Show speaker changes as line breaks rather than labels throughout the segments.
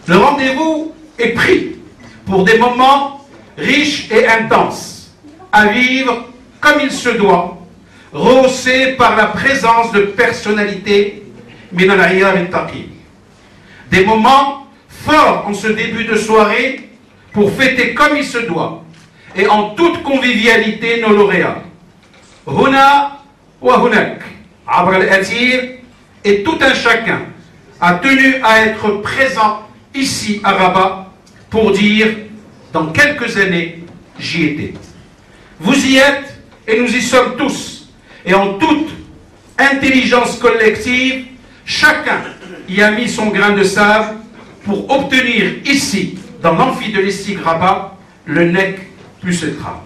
Le rendez-vous est pris pour des moments riches et intenses, à vivre comme il se doit, rehaussés par la présence de personnalités, des moments forts en ce début de soirée pour fêter comme il se doit et en toute convivialité nos lauréats. Huna wa hunak, Abra al-Atir, et tout un chacun a tenu à être présent ici à Rabat pour dire dans quelques années j'y étais. Vous y êtes et nous y sommes tous, et en toute intelligence collective, chacun y a mis son grain de sable pour obtenir ici, dans l'amphi de l'Estig Rabat, le NEC plus ETRA.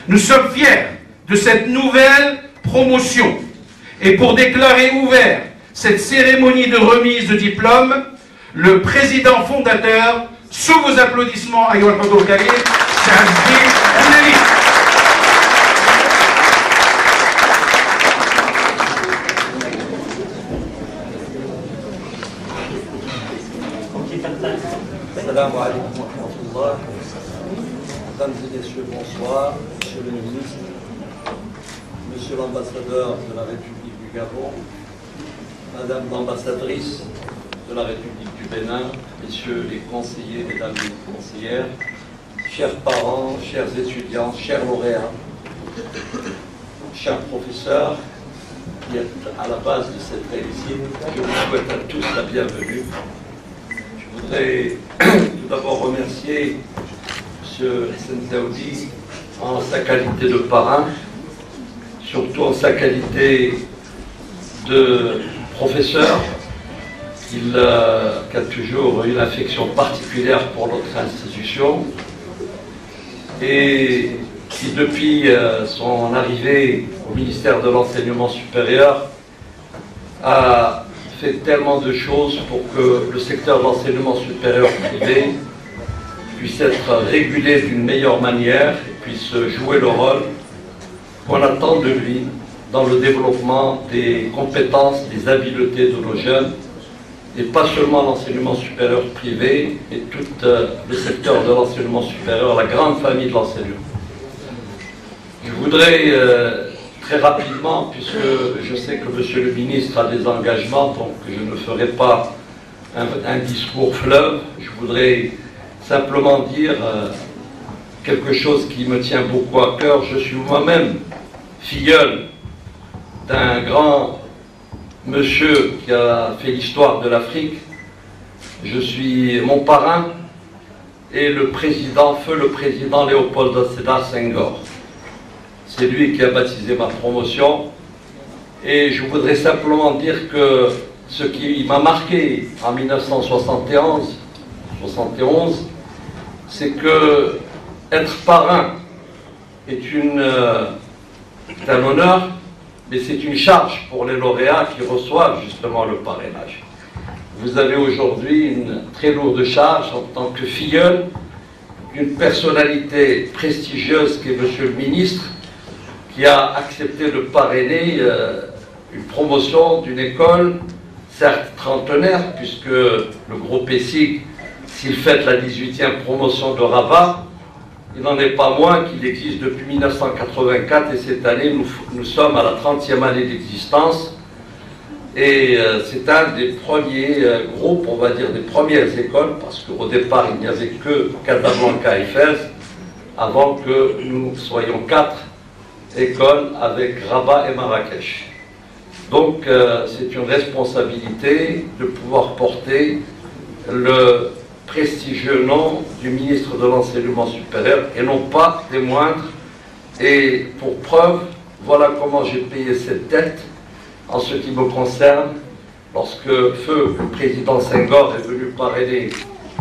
Nous sommes fiers de cette nouvelle promotion, et pour déclarer ouvert cette cérémonie de remise de diplôme, le président fondateur, sous vos applaudissements, Ayoua Al Karim, c'est Azdin Ounali.
Assalamu alaikum wa rahmatullah. Mesdames et messieurs, bonsoir. Monsieur le ministre, monsieur l'ambassadeur de la République du Gabon, madame l'ambassadrice de la République du Bénin, messieurs les conseillers, mesdames les conseillères, chers parents, chers étudiants, chers lauréats, chers professeurs qui êtes à la base de cette réussite, je vous souhaite à tous la bienvenue. Je voudrais tout d'abord remercier M. Senzaoudi en sa qualité de parrain, surtout en sa qualité de professeur, qui a toujours eu une affection particulière pour notre institution et qui, depuis son arrivée au ministère de l'Enseignement supérieur, a fait tellement de choses pour que le secteur de l'enseignement supérieur privé puisse être régulé d'une meilleure manière et puisse jouer le rôle qu'on attend de lui dans le développement des compétences, des habiletés de nos jeunes, et pas seulement l'enseignement supérieur privé, et tout le secteur de l'enseignement supérieur, la grande famille de l'enseignement. Je voudrais très rapidement, puisque je sais que Monsieur le ministre a des engagements, donc je ne ferai pas un discours fleuve, je voudrais simplement dire quelque chose qui me tient beaucoup à cœur. Je suis moi-même filleul d'un grand monsieur qui a fait l'histoire de l'Afrique. Je suis mon parrain et le président, feu le président Léopold Sédar Senghor. C'est lui qui a baptisé ma promotion. Et je voudrais simplement dire que ce qui m'a marqué en 1971, c'est que être parrain est un honneur, mais c'est une charge pour les lauréats qui reçoivent justement le parrainage. Vous avez aujourd'hui une très lourde charge en tant que filleul d'une personnalité prestigieuse qui est Monsieur le ministre, qui a accepté de parrainer une promotion d'une école, certes trentenaire, puisque le groupe ESSIG, s'il fête la 18e promotion de Rabat, il n'en est pas moins qu'il existe depuis 1984 et cette année nous sommes à la 30e année d'existence et c'est un des premiers groupes, on va dire des premières écoles, parce qu'au départ il n'y avait que Casablanca et Fès avant que nous soyons 4 écoles avec Rabat et Marrakech. Donc c'est une responsabilité de pouvoir porter le prestigieux nom du ministre de l'Enseignement supérieur, et non pas des moindres. Et pour preuve, voilà comment j'ai payé cette dette en ce qui me concerne. Lorsque feu le président Senghor est venu parrainer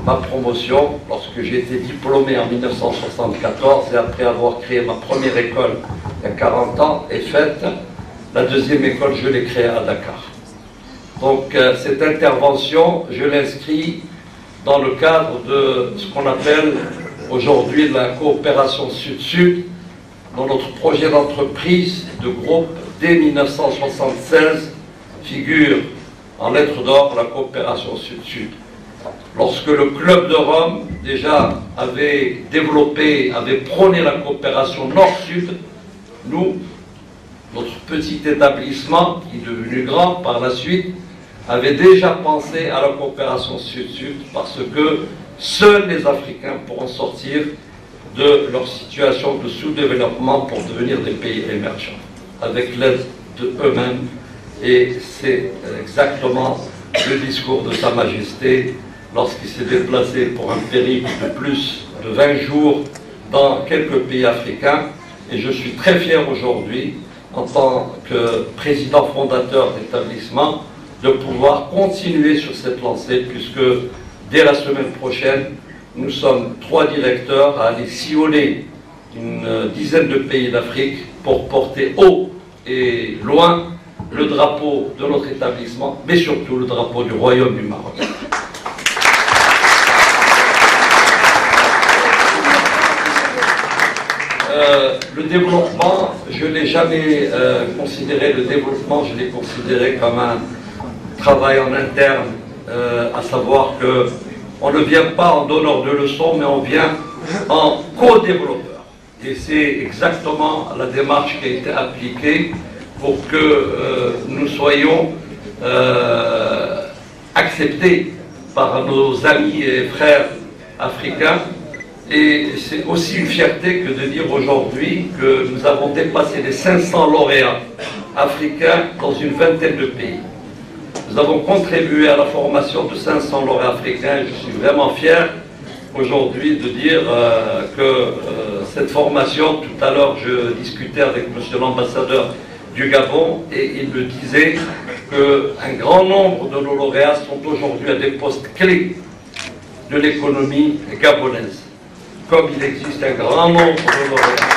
ma promotion, lorsque j'ai été diplômé en 1974, et après avoir créé ma première école il y a 40 ans, et faite, la deuxième école, je l'ai créée à Dakar. Donc cette intervention, je l'inscris dans le cadre de ce qu'on appelle aujourd'hui la coopération Sud-Sud, dans notre projet d'entreprise de groupe dès 1976 figure en lettres d'or la coopération Sud-Sud. Lorsque le Club de Rome déjà avait développé, avait prôné la coopération Nord-Sud, nous, notre petit établissement, qui est devenu grand par la suite, avait déjà pensé à la coopération Sud-Sud parce que seuls les Africains pourront sortir de leur situation de sous-développement pour devenir des pays émergents, avec l'aide d'eux-mêmes. Et c'est exactement le discours de Sa Majesté lorsqu'il s'est déplacé pour un périple de plus de 20 jours dans quelques pays africains. Et je suis très fier aujourd'hui, en tant que président fondateur d'établissement, de pouvoir continuer sur cette lancée, puisque dès la semaine prochaine, nous sommes 3 directeurs à aller sillonner une dizaine de pays d'Afrique pour porter haut et loin le drapeau de notre établissement, mais surtout le drapeau du Royaume du Maroc. Le développement, je ne l'ai jamais considéré, le développement, je l'ai considéré comme un travail en interne, à savoir qu'on ne vient pas en donneur de leçons, mais on vient en co-développeur. Et c'est exactement la démarche qui a été appliquée pour que nous soyons acceptés par nos amis et frères africains. Et c'est aussi une fierté que de dire aujourd'hui que nous avons dépassé les 500 lauréats africains dans une vingtaine de pays. Nous avons contribué à la formation de 500 lauréats africains. Je suis vraiment fier aujourd'hui de dire que cette formation, tout à l'heure je discutais avec monsieur l'ambassadeur du Gabon et il me disait qu'un grand nombre de nos lauréats sont aujourd'hui à des postes clés de l'économie gabonaise, comme il existe un grand nombre de lauréats.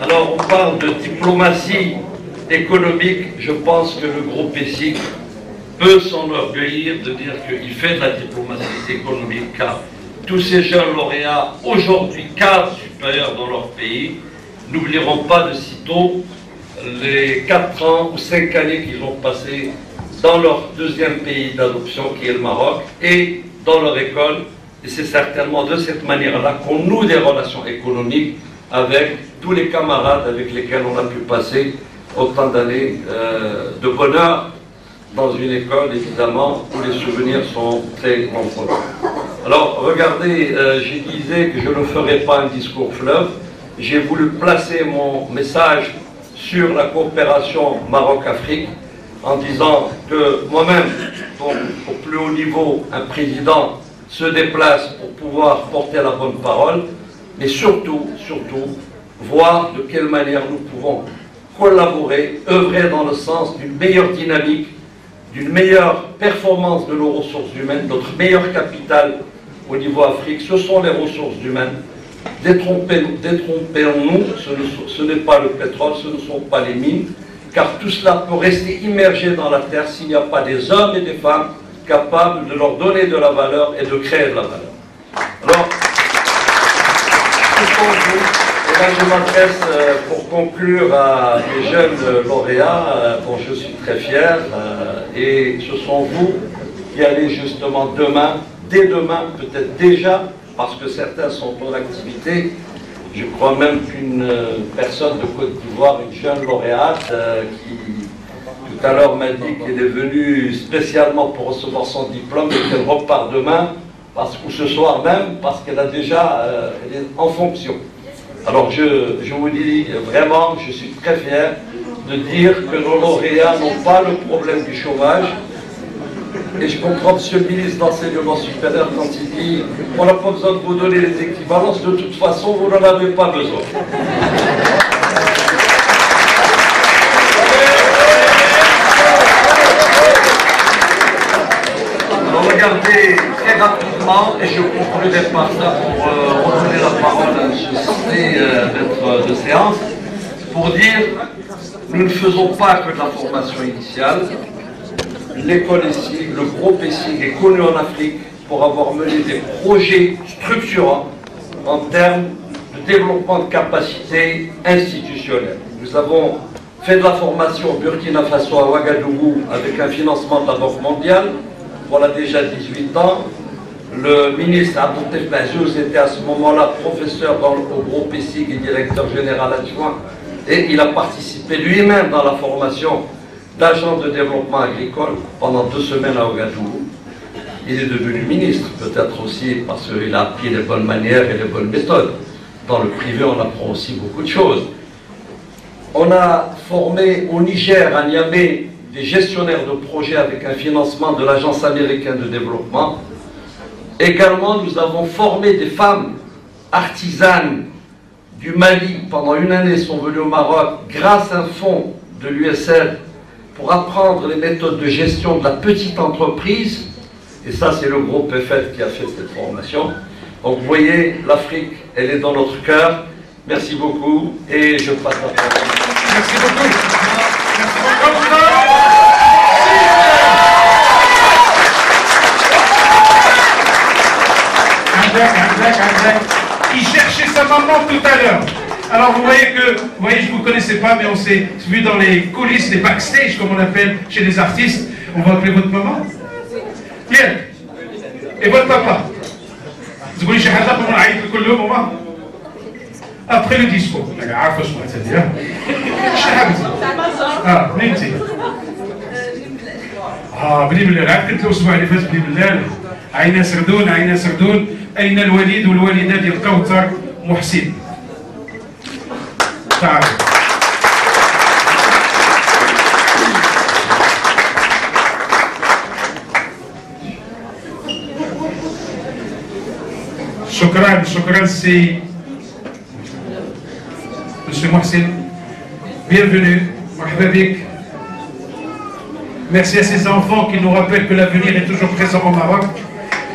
Alors on parle de diplomatie économique, je pense que le groupe ESIC peut s'enorgueillir de dire qu'il fait de la diplomatie économique, car tous ces jeunes lauréats, aujourd'hui cadres supérieurs dans leur pays, n'oublieront pas de sitôt les 4 ans ou 5 années qu'ils ont passées dans leur deuxième pays d'adoption qui est le Maroc et dans leur école. Et c'est certainement de cette manière-là qu'on noue des relations économiques avec tous les camarades avec lesquels on a pu passer autant d'années de bonheur dans une école, évidemment, où les souvenirs sont très nombreux. Alors, regardez, je disais que je ne ferai pas un discours fleuve. J'ai voulu placer mon message sur la coopération Maroc-Afrique en disant que moi-même, au plus haut niveau, un président se déplace pour pouvoir porter la bonne parole, mais surtout, voir de quelle manière nous pouvons collaborer, œuvrer dans le sens d'une meilleure dynamique, d'une meilleure performance de nos ressources humaines. Notre meilleur capital au niveau Afrique, ce sont les ressources humaines. Détrompons-nous, ce n'est pas le pétrole, ce ne sont pas les mines, car tout cela peut rester immergé dans la terre s'il n'y a pas des hommes et des femmes capables de leur donner de la valeur et de créer de la valeur. Alors, et là je m'adresse pour conclure à les jeunes lauréats dont je suis très fier, et ce sont vous qui allez justement demain, dès demain, peut-être déjà, parce que certains sont en activité. Je crois même qu'une personne de Côte d'Ivoire, une jeune lauréate, qui tout à l'heure m'a dit qu'elle est venue spécialement pour recevoir son diplôme et qu'elle repart demain, ou ce soir même, parce qu'elle a déjà, elle est en fonction. Alors je vous dis vraiment, je suis très fier de dire que nos lauréats n'ont pas le problème du chômage. Et je comprends monsieur le ministre d'Enseignement supérieur quand il dit on n'a pas besoin de vous donner les équivalences, de toute façon vous n'en avez pas besoin. Alors regardez très rapidement, et je conclurai par ça pour redonner la parole à M. Santé, maître de séance, pour dire nous ne faisons pas que de la formation initiale. L'école ESSIG, le groupe ESSIG est connu en Afrique pour avoir mené des projets structurants en termes de développement de capacités institutionnelles. Nous avons fait de la formation au Burkina Faso à Ouagadougou avec un financement de la Banque mondiale. Voilà déjà 18 ans. Le ministre Abdel Bazouz était à ce moment-là professeur au groupe ESSIG et directeur général adjoint, et il a participé lui-même dans la formation d'agent de développement agricole pendant 2 semaines à Ouagadougou. Il est devenu ministre, peut-être aussi parce qu'il a appris les bonnes manières et les bonnes méthodes. Dans le privé, on apprend aussi beaucoup de choses. On a formé au Niger, à Niamey, des gestionnaires de projets avec un financement de l'Agence américaine de développement. Également, nous avons formé des femmes artisanes du Mali. Pendant 1 année, sont venues au Maroc grâce à un fonds de l'USL pour apprendre les méthodes de gestion de la petite entreprise. Et ça, c'est le groupe EFET qui a fait cette formation. Donc, vous voyez, l'Afrique, elle est dans notre cœur. Merci beaucoup. Et je passe la parole.
Merci beaucoup. Merci beaucoup. Il cherchait sa maman tout à l'heure. Alors vous voyez, je ne vous connaissais pas, mais on s'est vu dans les coulisses, les backstage, comme on appelle chez les artistes. On va appeler votre maman. Bien. Et votre papa. Après le discours. بلي بالله عاد قلت له الاسبوع اللي فات بلي بالله عينا سردون عينا سردون اين الوليد والوالده ديال كوثر محسن تعال شكرا سي Monsieur Mohsin, bienvenue, marhaba. Merci à ces enfants qui nous rappellent que l'avenir est toujours présent au Maroc.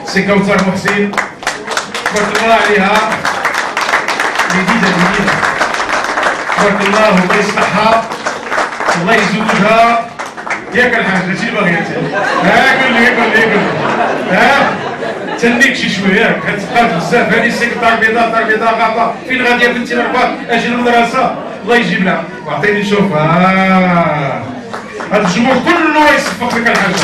C'est Kautar Mohsin. Barakallah alayha. جديدة جديدة. بارك الله الله يصلحها. الله يزوجها. ياك الحاج ماشي باغي انت. قول لي. تنيك شي شويه ياك كتبقى بزاف هذه سيك دار بيضاء غابه فين غادي يا بنتي الرباط اجي للمدرسه الله يجيب لها واعطيني نشوف هذا الجمهور كله يصفق لك الحاجه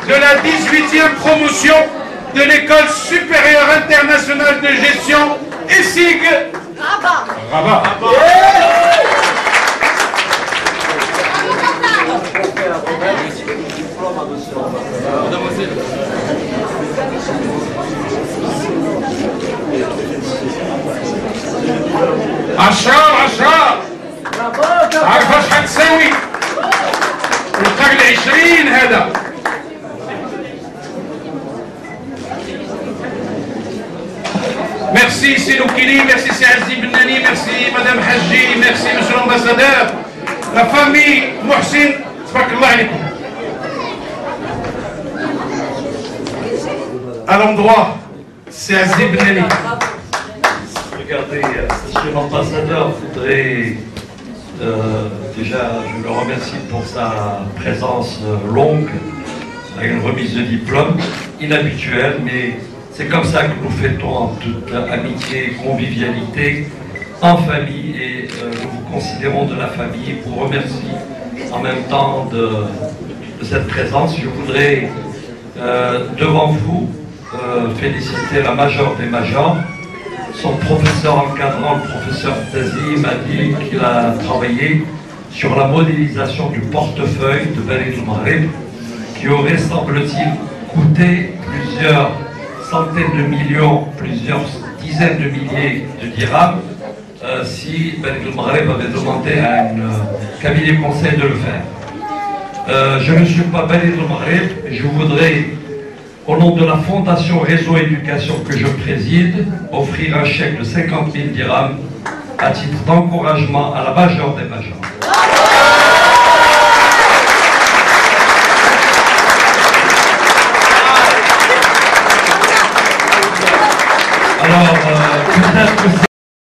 de la 18e promotion de l'école supérieure internationale de gestion ESSIG Rabat. عشرة عارفة شحال تساوي القرن 20 هذا Merci, c'est Loukili, merci, c'est Aziz Benani, merci, Madame Haji, merci, Monsieur l'Ambassadeur, la famille Mohsin, tabarakallah alaykoum. À l'endroit, c'est Aziz Benani.
Regardez, Monsieur l'Ambassadeur, je voudrais déjà, je le remercie pour sa présence longue, avec une remise de diplôme inhabituelle, mais c'est comme ça que nous fêtons en toute amitié et convivialité, en famille, et nous vous considérons de la famille. Je vous remercie en même temps de cette présence. Je voudrais devant vous féliciter la majeure des majors. Son professeur encadrant, le professeur Tazi, m'a dit qu'il a travaillé sur la modélisation du portefeuille de Balid el-Maghreb, qui aurait, semble-t-il, coûté plusieurs centaines de millions, plusieurs dizaines de milliers de dirhams si Balid el-Maghreb avait demandé à un cabinet conseil de le faire. Je ne suis pas Balid el-Maghreb, je voudrais, au nom de la Fondation Réseau Éducation que je préside, offrir un chèque de 50 000 dirhams à titre d'encouragement à la majeure des majors.